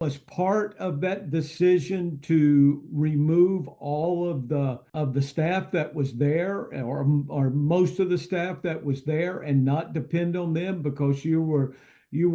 was part of that decision to remove all of the staff that was there, or most of the staff that was there, and not depend on them because you were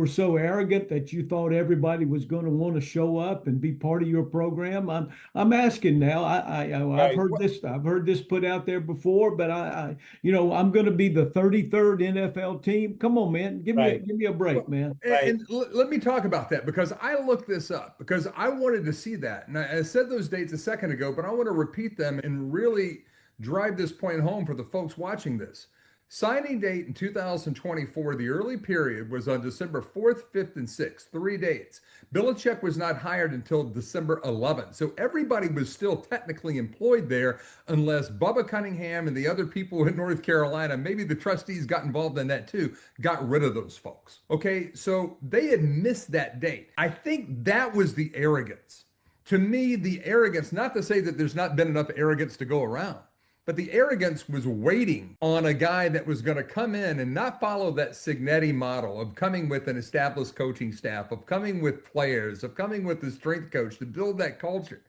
so arrogant that you thought everybody was going to want to show up and be part of your program? I'm asking now. Right. I've heard this put out there before, but I'm going to be the 33rd NFL team. Come on, man, Right. give me a break, Well, man. Right. let me talk about that because I looked this up because I wanted to see that. And I said those dates a second ago, but I want to repeat them and really drive this point home for the folks watching this. Signing date in 2024, the early period was on December 4th, 5th, and 6th, 3 dates. Belichick was not hired until December 11th. So everybody was still technically employed there unless Bubba Cunningham and the other people in North Carolina, maybe the trustees got involved in that too, got rid of those folks. Okay, so they had missed that date. I think that was the arrogance. To me, the arrogance, not to say that there's not been enough arrogance to go around, but the arrogance was waiting on a guy that was going to come in and not follow that Signetti model of coming with an established coaching staff, of coming with players, of coming with the strength coach to build that culture.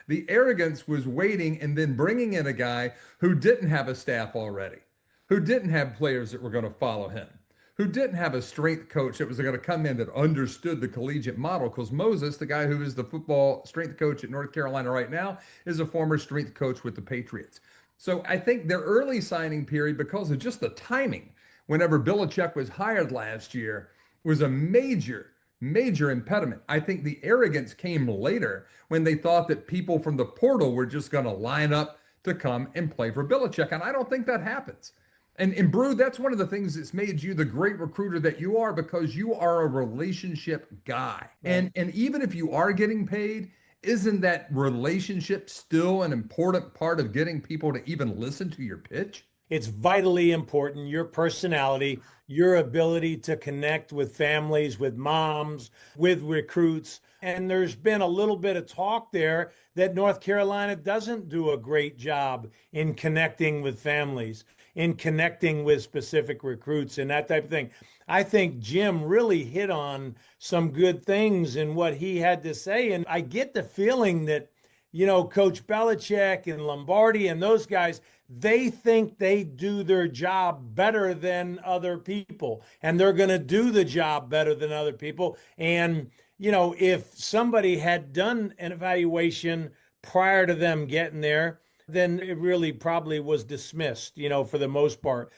The arrogance was waiting and then bringing in a guy who didn't have a staff already, who didn't have players that were going to follow him, who didn't have a strength coach that was going to come in that understood the collegiate model. Because Moses, the guy who is the football strength coach at North Carolina right now, is a former strength coach with the Patriots. So I think their early signing period, because of just the timing, whenever Belichick was hired last year, was a major, major impediment. I think the arrogance came later when they thought that people from the portal were just going to line up to come and play for Belichick. And I don't think that happens. And Brew, that's one of the things that's made you the great recruiter that you are, because you are a relationship guy. Right. And even if you are getting paid, isn't that relationship still an important part of getting people to even listen to your pitch? It's vitally important. Your personality, your ability to connect with families, with moms, with recruits. And there's been a little bit of talk there that North Carolina doesn't do a great job in connecting with families, in connecting with specific recruits and that type of thing. I think Jim really hit on some good things in what he had to say. And I get the feeling that, Coach Belichick and Lombardi and those guys, they think they do their job better than other people, and they're going to do the job better than other people. And, if somebody had done an evaluation prior to them getting there, then it really probably was dismissed, for the most part.